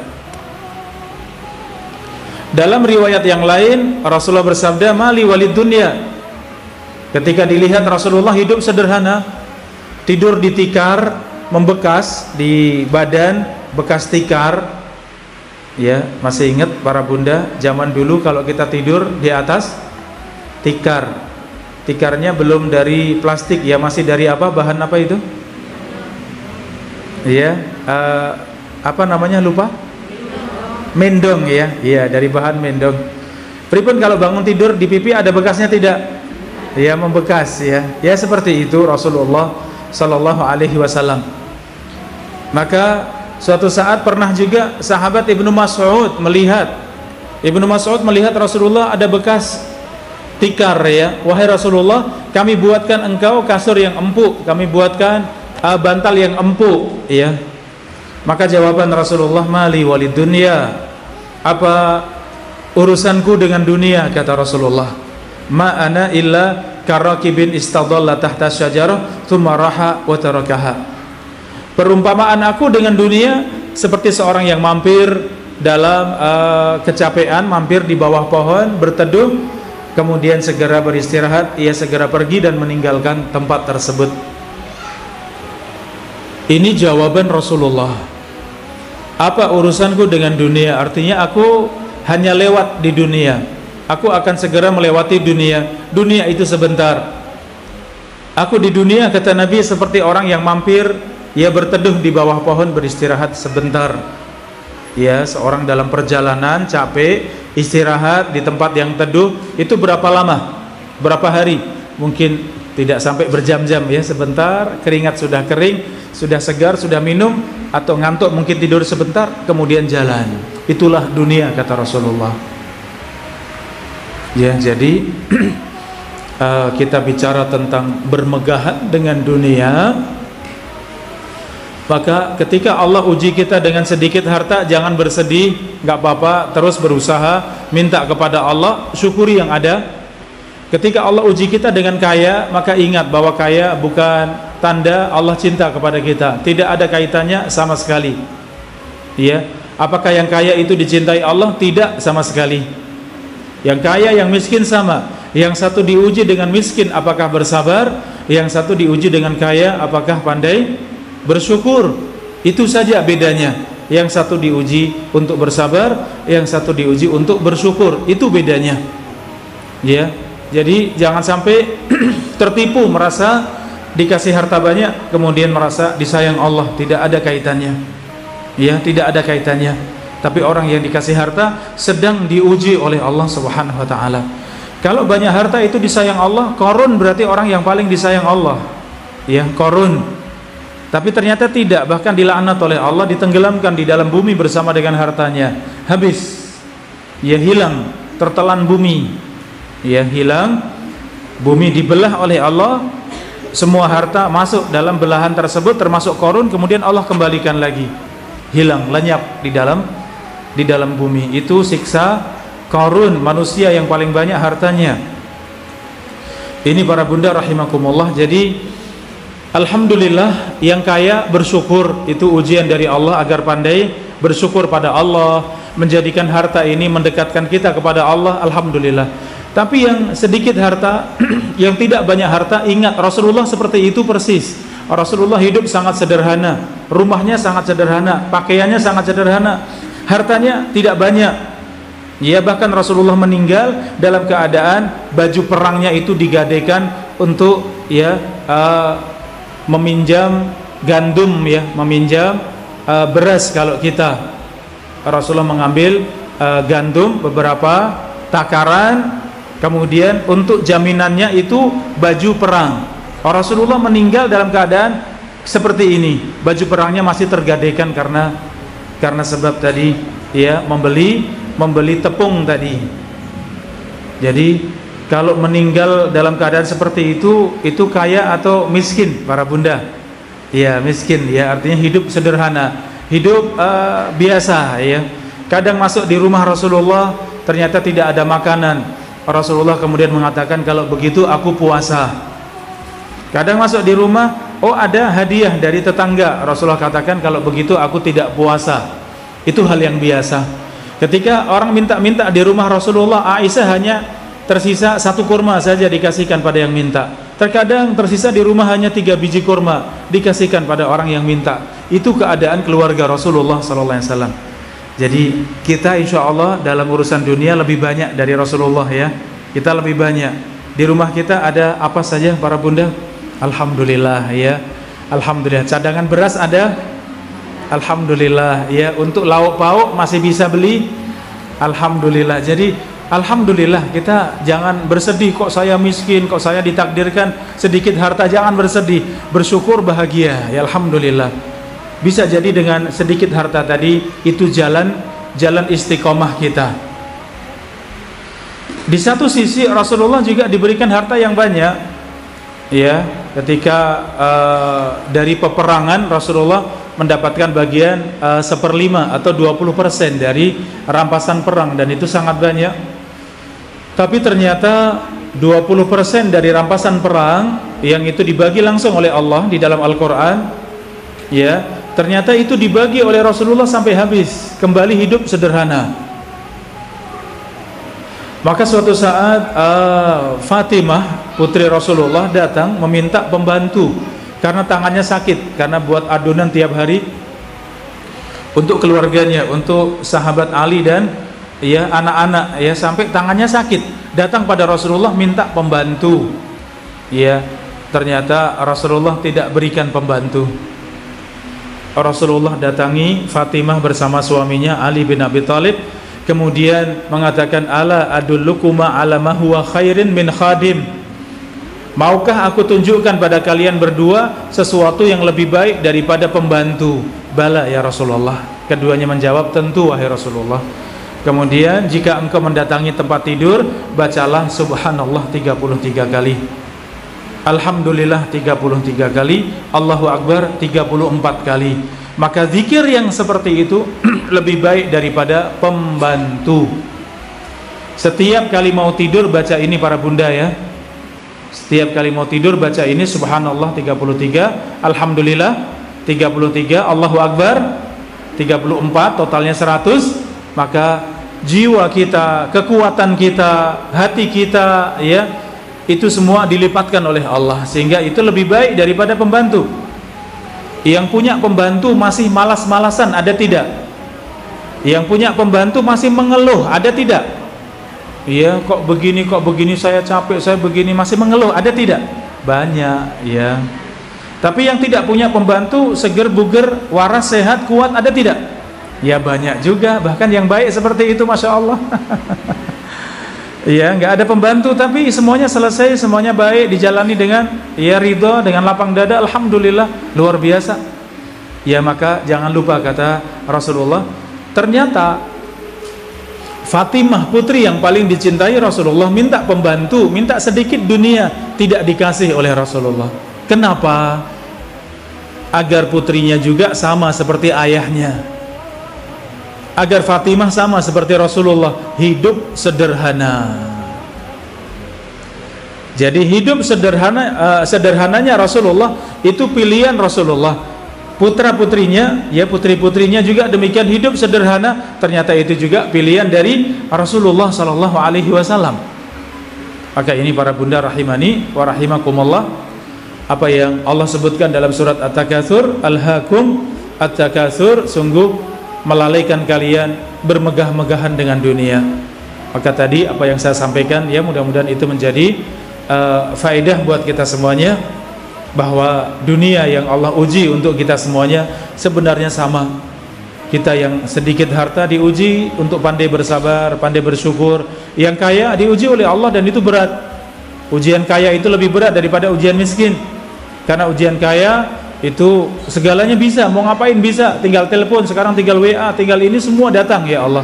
Dalam riwayat yang lain Rasulullah bersabda, mali walid dunya. Ketika dilihat Rasulullah hidup sederhana, tidur di tikar, membekas di badan, bekas tikar. Ya, masih ingat para bunda zaman dulu kalau kita tidur di atas tikar, tikarnya belum dari plastik ya, masih dari apa, bahan apa itu ya, apa namanya lupa, mendong ya, iya dari bahan mendong. Pripun kalau bangun tidur di pipi ada bekasnya tidak? Ya, membekas ya, ya seperti itu Rasulullah Sallallahu Alaihi Wasallam. Maka suatu saat pernah juga sahabat Ibnu Mas'ud melihat Rasulullah ada bekas tikar ya. Wahai Rasulullah, kami buatkan engkau kasur yang empuk, kami buatkan bantal yang empuk ya. Maka jawaban Rasulullah, mali walid dunya, apa urusanku dengan dunia, kata Rasulullah. Ma ana illa karakibin istadalla tahta syajarah thumma raha wa tarakaha. Perumpamaan aku dengan dunia seperti seorang yang mampir dalam kecapean, mampir di bawah pohon berteduh, kemudian segera beristirahat, ia segera pergi dan meninggalkan tempat tersebut. Ini jawaban Rasulullah. Apa urusanku dengan dunia? Artinya aku hanya lewat di dunia, aku akan segera melewati dunia. Dunia itu sebentar. Aku di dunia, kata Nabi, seperti orang yang mampir, ia berteduh di bawah pohon beristirahat sebentar. Ya, seorang dalam perjalanan capek, istirahat di tempat yang teduh, itu berapa lama? Berapa hari? Mungkin tidak sampai berjam-jam ya, sebentar, keringat sudah kering, sudah segar, sudah minum, atau ngantuk mungkin tidur sebentar, kemudian jalan. Itulah dunia, kata Rasulullah. Ya, jadi kita bicara tentang bermegahan dengan dunia. Maka ketika Allah uji kita dengan sedikit harta, jangan bersedih, nggak apa-apa, terus berusaha, minta kepada Allah, syukuri yang ada. Ketika Allah uji kita dengan kaya, maka ingat bahwa kaya bukan tanda Allah cinta kepada kita, tidak ada kaitannya sama sekali. Ya, apakah yang kaya itu dicintai Allah? Tidak sama sekali. Yang kaya, yang miskin sama. Yang satu diuji dengan miskin, apakah bersabar? Yang satu diuji dengan kaya, apakah pandai bersyukur? Itu saja bedanya. Yang satu diuji untuk bersabar, yang satu diuji untuk bersyukur. Itu bedanya. Ya. Jadi jangan sampai tertipu merasa dikasih harta banyak kemudian merasa disayang Allah. Tidak ada kaitannya. Ya, tidak ada kaitannya. Tapi orang yang dikasih harta sedang diuji oleh Allah Subhanahu wa taala. Kalau banyak harta itu disayang Allah, Qarun berarti orang yang paling disayang Allah. Ya, Qarun. Tapi ternyata tidak, bahkan dilaknat oleh Allah, ditenggelamkan di dalam bumi bersama dengan hartanya. Habis. Ya, hilang, tertelan bumi. Ya, hilang, bumi dibelah oleh Allah, semua harta masuk dalam belahan tersebut termasuk Qarun, kemudian Allah kembalikan lagi. Hilang, lenyap di dalam bumi. Itu siksa Qarun, manusia yang paling banyak hartanya. Ini para bunda rahimakumullah. Jadi alhamdulillah, yang kaya bersyukur, itu ujian dari Allah agar pandai bersyukur pada Allah, menjadikan harta ini mendekatkan kita kepada Allah. Alhamdulillah. Tapi yang sedikit harta, yang tidak banyak harta, ingat Rasulullah seperti itu persis. Rasulullah hidup sangat sederhana, rumahnya sangat sederhana, pakaiannya sangat sederhana, hartanya tidak banyak. Ya, bahkan Rasulullah meninggal dalam keadaan baju perangnya itu digadaikan untuk ya meminjam gandum, ya, meminjam beras. Kalau kita, Rasulullah mengambil gandum beberapa takaran, kemudian untuk jaminannya itu baju perang. Rasulullah meninggal dalam keadaan seperti ini, baju perangnya masih tergadaikan karena sebab tadi ya membeli tepung tadi. Jadi kalau meninggal dalam keadaan seperti itu kaya atau miskin para bunda? Ya, miskin ya, artinya hidup sederhana, hidup biasa ya. Kadang masuk di rumah Rasulullah ternyata tidak ada makanan. Rasulullah kemudian mengatakan, kalau begitu aku puasa. Kadang masuk di rumah, oh ada hadiah dari tetangga. Rasulullah katakan kalau begitu aku tidak puasa. Itu hal yang biasa. Ketika orang minta-minta di rumah Rasulullah, Aisyah hanya tersisa 1 kurma saja dikasihkan pada yang minta. Terkadang tersisa di rumah hanya 3 biji kurma dikasihkan pada orang yang minta. Itu keadaan keluarga Rasulullah SAW. Jadi kita insya Allah dalam urusan dunia lebih banyak dari Rasulullah ya. Kita lebih banyak. Di rumah kita ada apa saja para bunda? Alhamdulillah ya. Alhamdulillah. Cadangan beras ada. Alhamdulillah ya. Untuk lauk pauk masih bisa beli. Alhamdulillah. Jadi alhamdulillah, kita jangan bersedih kok saya miskin, kok saya ditakdirkan sedikit harta. Jangan bersedih, bersyukur, bahagia ya. Alhamdulillah. Bisa jadi dengan sedikit harta tadi itu jalan istiqomah kita. Di satu sisi Rasulullah juga diberikan harta yang banyak ya. Ketika dari peperangan Rasulullah mendapatkan bagian 1/5 atau 20% dari rampasan perang, dan itu sangat banyak. Tapi ternyata 20% dari rampasan perang yang itu dibagi langsung oleh Allah di dalam Al-Quran ya, ternyata itu dibagi oleh Rasulullah sampai habis, kembali hidup sederhana. Maka suatu saat Fatimah putri Rasulullah datang meminta pembantu karena tangannya sakit, karena buat adonan tiap hari untuk keluarganya, untuk sahabat Ali dan ya anak-anak ya, sampai tangannya sakit. Datang pada Rasulullah minta pembantu ya, ternyata Rasulullah tidak berikan pembantu. Rasulullah datangi Fatimah bersama suaminya Ali bin Abi Thalib, kemudian mengatakan, ala adullukuma ala ma huwa khairin min khadim. Maukah aku tunjukkan pada kalian berdua sesuatu yang lebih baik daripada pembantu? Bala ya Rasulullah. Keduanya menjawab, tentu wahai Rasulullah. Kemudian jika engkau mendatangi tempat tidur, bacalah subhanallah 33 kali, alhamdulillah 33 kali, Allahu Akbar 34 kali. Maka zikir yang seperti itu lebih baik daripada pembantu. Setiap kali mau tidur baca ini para bunda ya. Setiap kali mau tidur baca ini subhanallah 33, alhamdulillah 33, Allahu Akbar 34, totalnya 100. Maka jiwa kita, kekuatan kita, hati kita ya, itu semua dilipatkan oleh Allah, sehingga itu lebih baik daripada pembantu. Yang punya pembantu masih malas-malasan, ada tidak? Yang punya pembantu masih mengeluh, ada tidak? Iya, kok begini saya capek, saya begini, masih mengeluh, ada tidak? Banyak ya. Tapi yang tidak punya pembantu, seger buger, waras, sehat, kuat, ada tidak? Ya banyak juga, bahkan yang baik seperti itu, masya Allah. Ya, nggak ada pembantu tapi semuanya selesai, semuanya baik, dijalani dengan ya ridho, dengan lapang dada, alhamdulillah, luar biasa. Ya maka jangan lupa kata Rasulullah, ternyata Fatimah putri yang paling dicintai Rasulullah minta pembantu, minta sedikit dunia, tidak dikasih oleh Rasulullah. Kenapa? Agar putrinya juga sama seperti ayahnya, agar Fatimah sama seperti Rasulullah, hidup sederhana. Jadi hidup sederhana, sederhananya Rasulullah itu pilihan Rasulullah. Putra-putrinya, ya putri-putrinya juga demikian hidup sederhana. Ternyata itu juga pilihan dari Rasulullah sallallahu alaihi wasallam. Maka ini para bunda rahimani wa rahimakumullah, apa yang Allah sebutkan dalam surat At-Takatsur, alhaakum at-takatsur, sungguh melalaikan kalian bermegah-megahan dengan dunia. Maka tadi apa yang saya sampaikan ya, mudah-mudahan itu menjadi faedah buat kita semuanya, bahwa dunia yang Allah uji untuk kita semuanya sebenarnya sama. Kita yang sedikit harta diuji untuk pandai bersabar, pandai bersyukur. Yang kaya diuji oleh Allah dan itu berat. Ujian kaya itu lebih berat daripada ujian miskin. Karena ujian kaya itu segalanya bisa, mau ngapain bisa, tinggal telepon, sekarang tinggal WA, tinggal ini, semua datang ya Allah.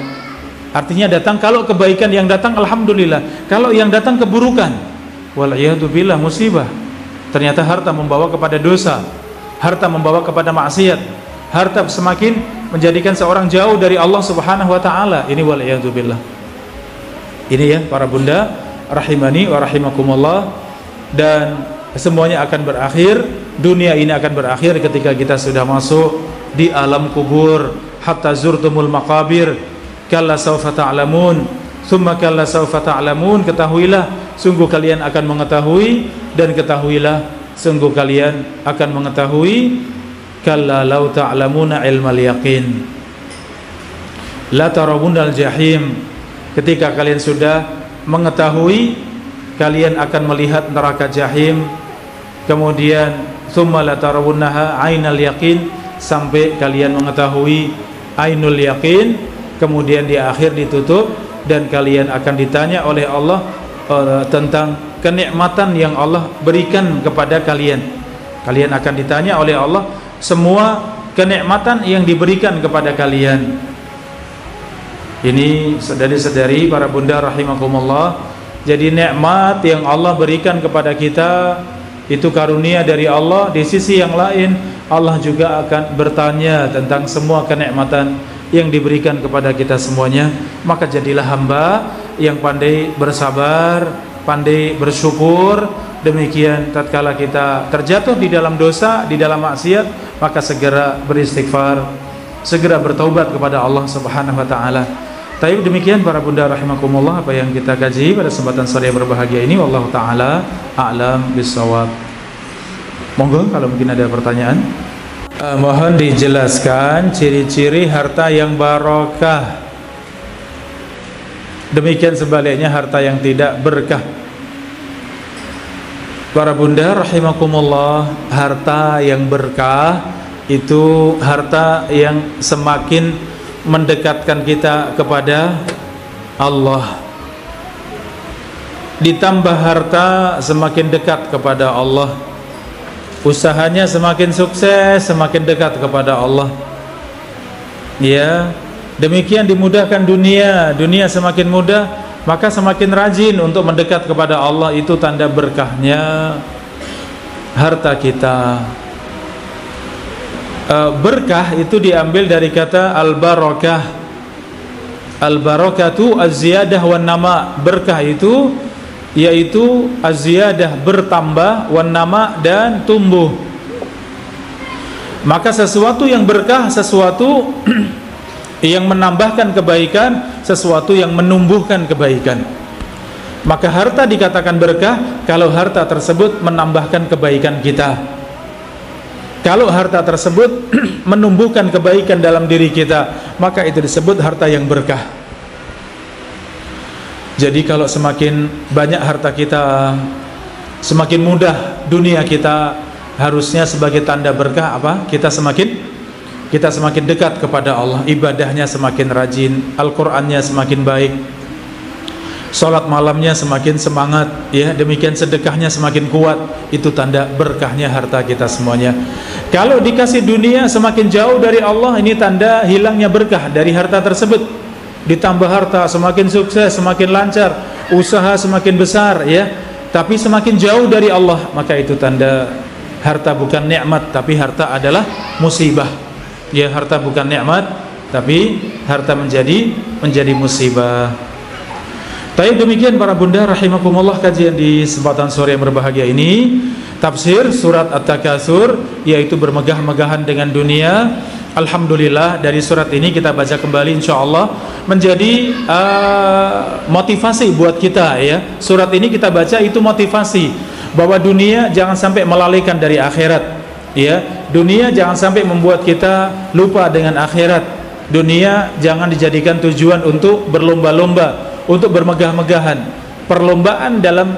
Artinya datang, kalau kebaikan yang datang alhamdulillah, kalau yang datang keburukan, wal'iyadzubillah, musibah. Ternyata harta membawa kepada dosa, harta membawa kepada maksiat, harta semakin menjadikan seorang jauh dari Allah Subhanahu wa taala. Ini wal'iyadzubillah. Ini ya para bunda rahimani wa rahimakumullah. Dan semuanya akan berakhir. Dunia ini akan berakhir ketika kita sudah masuk di alam kubur. Hatta zurtumul maqabir kalla sawfa ta'lamun thumma kalla sawfa ta'lamun. Ketahuilah sungguh kalian akan mengetahui, dan ketahuilah sungguh kalian akan mengetahui. Kalla law ta'lamuna ilmal yaqin la tarawunnal jahim. Ketika kalian sudah mengetahui, kalian akan melihat neraka jahim. Kemudian thumma la tarawunnaha ainal yaqin, sampai kalian mengetahui ainul yaqin. Kemudian di akhir ditutup, dan kalian akan ditanya oleh Allah tentang kenikmatan yang Allah berikan kepada kalian. Kalian akan ditanya oleh Allah semua kenikmatan yang diberikan kepada kalian. Ini saudari-saudari, para bunda rahimakumullah, jadi nikmat yang Allah berikan kepada kita itu karunia dari Allah. Di sisi yang lain, Allah juga akan bertanya tentang semua kenikmatan yang diberikan kepada kita semuanya. Maka jadilah hamba yang pandai bersabar, pandai bersyukur. Demikian tatkala kita terjatuh di dalam dosa, di dalam maksiat, maka segera beristighfar, segera bertaubat kepada Allah Subhanahu wa taala. Taib, demikian para bunda rahimakumullah apa yang kita kaji pada kesempatan sore yang berbahagia ini. Wallahu taala a'lam bissawab. Monggo kalau mungkin ada pertanyaan. Mohon dijelaskan ciri-ciri harta yang barokah. Demikian sebaliknya harta yang tidak berkah. Para bunda rahimakumullah, harta yang berkah itu harta yang semakin mendekatkan kita kepada Allah. Ditambah harta semakin dekat kepada Allah. Usahanya semakin sukses, semakin dekat kepada Allah. Ya, demikian dimudahkan dunia. Dunia semakin mudah, maka semakin rajin untuk mendekat kepada Allah. Itu tanda berkahnya harta kita. Berkah itu diambil dari kata al-barakah. Al-barakatu az-ziyadah wan nama. Berkah itu yaitu az-ziyadah, bertambah, wan nama, dan tumbuh. Maka sesuatu yang berkah, sesuatu yang menambahkan kebaikan, sesuatu yang menumbuhkan kebaikan. Maka harta dikatakan berkah kalau harta tersebut menambahkan kebaikan kita. Kalau harta tersebut menumbuhkan kebaikan dalam diri kita, maka itu disebut harta yang berkah. Jadi kalau semakin banyak harta kita, semakin mudah dunia kita, harusnya sebagai tanda berkah apa? Kita semakin dekat kepada Allah, ibadahnya semakin rajin, Al-Qur'annya semakin baik, salat malamnya semakin semangat, ya, demikian sedekahnya semakin kuat. Itu tanda berkahnya harta kita semuanya. Kalau dikasih dunia semakin jauh dari Allah, ini tanda hilangnya berkah dari harta tersebut. Ditambah harta semakin sukses, semakin lancar, usaha semakin besar, ya, tapi semakin jauh dari Allah, maka itu tanda harta bukan nikmat, tapi harta adalah musibah. Ya, harta bukan nikmat, tapi harta menjadi musibah. Baik, demikian para bunda rahimakumullah kajian di kesempatan sore yang berbahagia ini, tafsir surat At-Takatsur, yaitu bermegah-megahan dengan dunia. Alhamdulillah, dari surat ini kita baca kembali insyaallah menjadi motivasi buat kita, ya. Surat ini kita baca itu motivasi bahwa dunia jangan sampai melalaikan dari akhirat, ya. Dunia jangan sampai membuat kita lupa dengan akhirat. Dunia jangan dijadikan tujuan untuk berlomba-lomba, untuk bermegah-megahan. Perlombaan dalam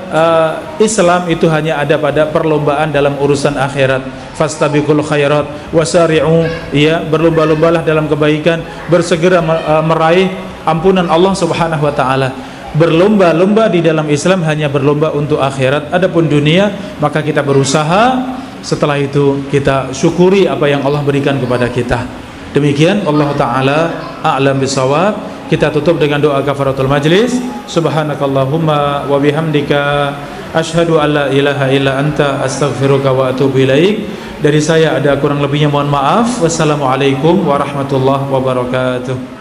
Islam itu hanya ada pada perlombaan dalam urusan akhirat. Fastabiqul khairat wasari'u, ya, berlomba-lombalah dalam kebaikan, bersegera meraih ampunan Allah Subhanahu wa taala. Berlomba-lomba di dalam Islam hanya berlomba untuk akhirat. Adapun dunia, maka kita berusaha, setelah itu kita syukuri apa yang Allah berikan kepada kita. Demikian, Allah taala a'lam bisawab. Kita tutup dengan doa kafaratul majlis. Subhanakallahumma wa bihamdika asyhadu an la ilaha illa anta astaghfiruka wa atubu ilaik. Dari saya ada kurang lebihnya mohon maaf. Wassalamualaikum warahmatullahi wabarakatuh.